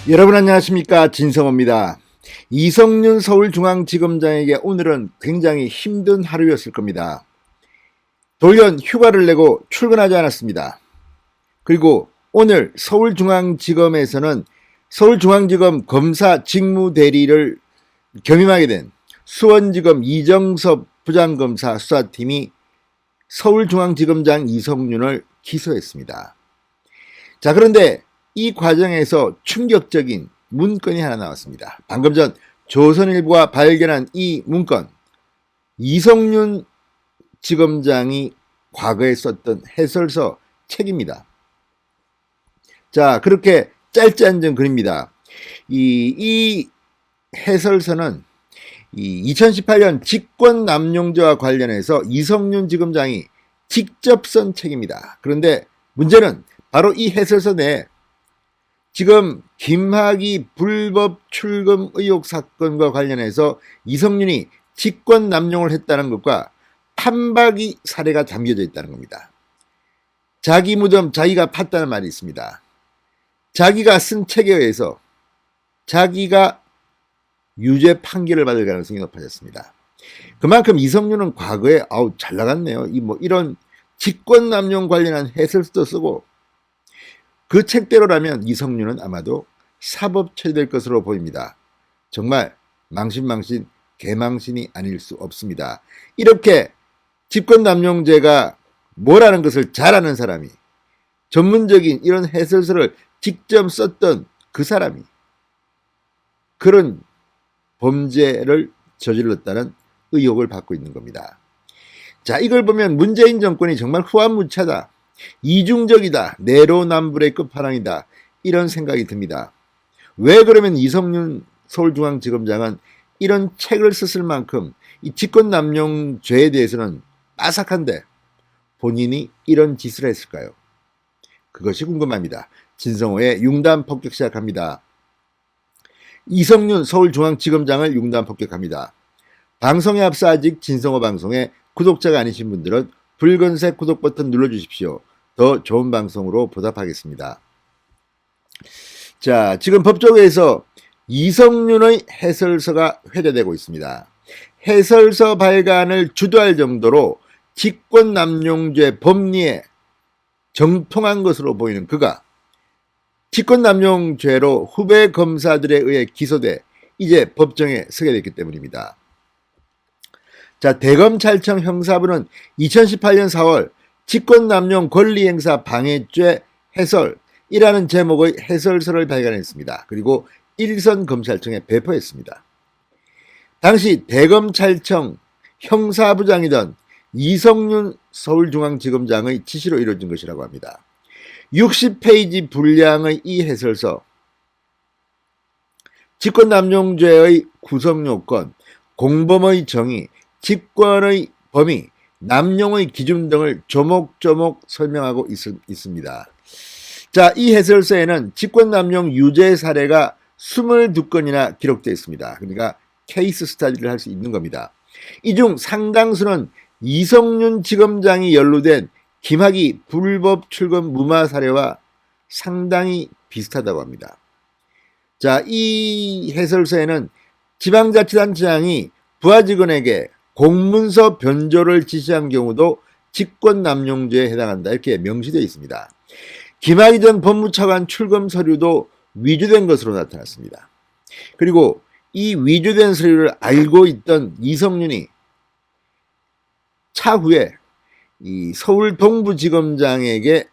여러분 안녕하십니까, 진성호입니다. 이성윤 서울중앙지검장에게 오늘은 굉장히 힘든 하루였을 겁니다. 돌연 휴가를 내고 출근하지 않았습니다. 그리고 오늘 서울중앙지검에서는 서울중앙지검 검사 직무대리를 겸임하게 된 수원지검 이정섭 부장검사 수사팀이 서울중앙지검장 이성윤을 기소했습니다. 자, 그런데 이 과정에서 충격적인 문건이 하나 나왔습니다. 방금 전 조선일보가 발견한 이 문건, 이성윤 지검장이 과거에 썼던 해설서 책입니다. 자, 그렇게 짧지 않은 글입니다. 이 해설서는 2018년 직권남용죄와 관련해서 이성윤 지검장이 직접 쓴 책입니다. 그런데 문제는 바로 이 해설서 내에 지금 김학의 불법 출금 의혹 사건과 관련해서 이성윤이 직권남용을 했다는 것과 판박이 사례가 담겨져 있다는 겁니다. 자기 무덤 자기가 팠다는 말이 있습니다. 자기가 쓴 책에 의해서 자기가 유죄 판결을 받을 가능성이 높아졌습니다. 그만큼 이성윤은 과거에 잘 나갔네요. 이런 직권남용 관련한 해설서도 쓰고, 그 책대로라면 이성윤은 아마도 사법 처리될 것으로 보입니다. 정말 망신 개망신이 아닐 수 없습니다. 이렇게 직권남용죄가 뭐라는 것을 잘 아는 사람이, 전문적인 이런 해설서를 직접 썼던 그 사람이 그런 범죄를 저질렀다는 의혹을 받고 있는 겁니다. 자, 이걸 보면 문재인 정권이 정말 후한무차다, 이중적이다, 내로남불의 끝판왕이다, 이런 생각이 듭니다. 왜 그러면 이성윤 서울중앙지검장은 이런 책을 썼을 만큼 이 직권남용죄에 대해서는 빠삭한데 본인이 이런 짓을 했을까요? 그것이 궁금합니다. 진성호의 융단 폭격 시작합니다. 이성윤 서울중앙지검장을 융단 폭격합니다. 방송에 앞서 아직 진성호 방송에 구독자가 아니신 분들은 붉은색 구독 버튼 눌러주십시오. 더 좋은 방송으로 보답하겠습니다. 자, 지금 법조계에서 이성윤의 해설서가 회자되고 있습니다. 해설서 발간을 주도할 정도로 직권남용죄 법리에 정통한 것으로 보이는 그가 직권남용죄로 후배 검사들에 의해 기소돼 이제 법정에 서게 됐기 때문입니다. 자, 대검찰청 형사부는 2018년 4월 직권남용 권리행사 방해죄 해설이라는 제목의 해설서를 발간했습니다. 그리고 일선 검찰청에 배포했습니다. 당시 대검찰청 형사부장이던 이성윤 서울중앙지검장의 지시로 이루어진 것이라고 합니다. 60페이지 분량의 이 해설서, 직권남용죄의 구성요건, 공범의 정의, 직권의 범위, 남용의 기준 등을 조목조목 설명하고 있습니다. 자, 이 해설서에는 직권남용 유죄 사례가 22건이나 기록되어 있습니다. 그러니까 케이스 스터디를 할 수 있는 겁니다. 이 중 상당수는 이성윤 지검장이 연루된 김학의 불법 출금 무마 사례와 상당히 비슷하다고 합니다. 자, 이 해설서에는 지방자치단체장이 부하 직원에게 공문서 변조를 지시한 경우도 직권남용죄에 해당한다, 이렇게 명시되어 있습니다. 김학의 전 법무차관 출금 서류도 위조된 것으로 나타났습니다. 그리고 이 위조된 서류를 알고 있던 이성윤이 차후에 이 서울 동부지검장에게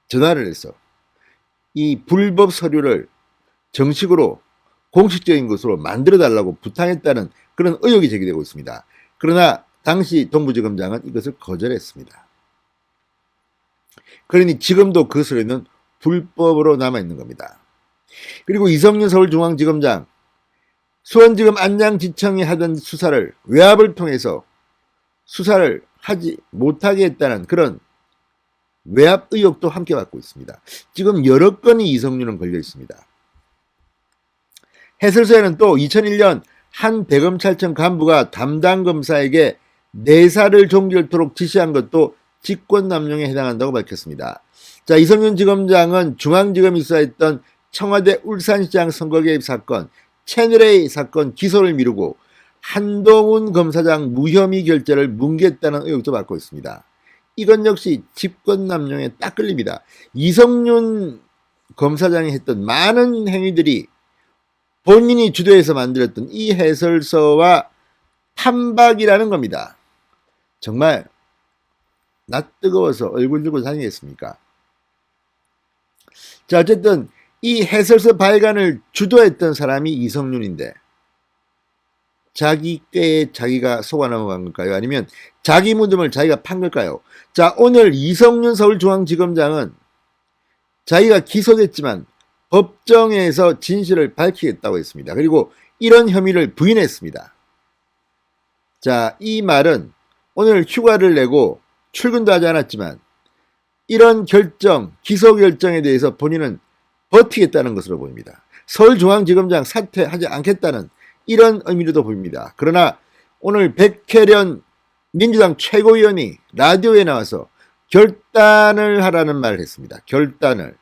전화를 해서 이 불법 서류를 정식으로 공식적인 것으로 만들어 달라고 부탁했다는 그런 의혹이 제기되고 있습니다. 그러나 당시 동부지검장은 이것을 거절했습니다. 그러니 지금도 그 서류는 불법으로 남아있는 겁니다. 그리고 이성윤 서울중앙지검장, 수원지검 안양지청이 하던 수사를 외압을 통해서 수사를 하지 못하게 했다는 그런 외압 의혹도 함께 받고 있습니다. 지금 여러 건이 이성윤은 걸려 있습니다. 해설서에는 또 2001년 한 대검찰청 간부가 담당 검사에게 내사를 종결토록 지시한 것도 직권남용에 해당한다고 밝혔습니다. 자, 이성윤 지검장은 중앙지검이 수사했던 청와대 울산시장 선거 개입 사건, 채널A 사건 기소를 미루고 한동훈 검사장 무혐의 결재를 뭉갰다는 의혹도 받고 있습니다. 이건 역시 집권남용에 딱 걸립니다. 이성윤 검사장이 했던 많은 행위들이 본인이 주도해서 만들었던 이 해설서와 판박이라는 겁니다. 정말 낯 뜨거워서 얼굴 들고 다니겠습니까? 자, 어쨌든 이 해설서 발간을 주도했던 사람이 이성윤인데 자기 꾀에 자기가 속아 넘어간 걸까요? 아니면 자기 무덤을 자기가 판 걸까요? 자, 오늘 이성윤 서울중앙지검장은 자기가 기소됐지만 법정에서 진실을 밝히겠다고 했습니다. 그리고 이런 혐의를 부인했습니다. 자, 이 말은 오늘 휴가를 내고 출근도 하지 않았지만 이런 결정, 기소 결정에 대해서 본인은 버티겠다는 것으로 보입니다. 서울중앙지검장 사퇴하지 않겠다는 이런 의미로도 보입니다. 그러나 오늘 백혜련 민주당 최고위원이 라디오에 나와서 결단을 하라는 말을 했습니다. 결단을.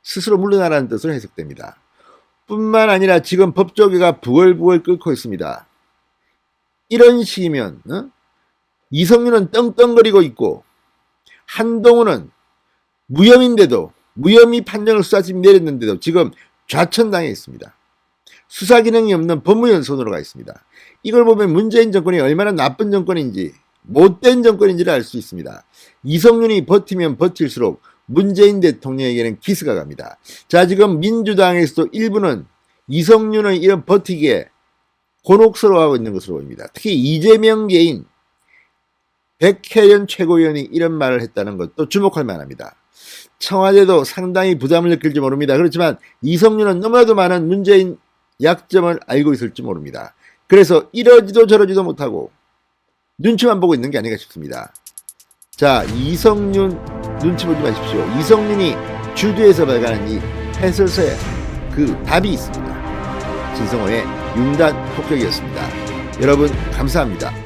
스스로 물러나라는 뜻으로 해석됩니다. 뿐만 아니라 지금 법조계가 부글부글 끓고 있습니다. 이런 식이면 이성윤은 떵떵거리고 있고 한동훈은 무혐의인데도 무혐의 판정을 수사팀이 내렸는데도 지금 좌천당해 있습니다. 수사 기능이 없는 법무연 손으로 가 있습니다. 이걸 보면 문재인 정권이 얼마나 나쁜 정권인지 못된 정권인지를 알 수 있습니다. 이성윤이 버티면 버틸수록 문재인 대통령에게는 기스가 갑니다. 자, 지금 민주당에서도 일부는 이성윤의 이런 버티기에 곤혹스러워하고 있는 것으로 보입니다. 특히 이재명계인 백혜련 최고위원이 이런 말을 했다는 것도 주목할 만합니다. 청와대도 상당히 부담을 느낄지 모릅니다. 그렇지만 이성윤은 너무나도 많은 문재인 약점을 알고 있을지 모릅니다. 그래서 이러지도 저러지도 못하고 눈치만 보고 있는 게 아닌가 싶습니다. 자, 이성윤 눈치 보지 마십시오. 이성윤이 주도해서 발간한 이 해설서에 그 답이 있습니다. 진성호의 융단 폭격이었습니다. 여러분 감사합니다.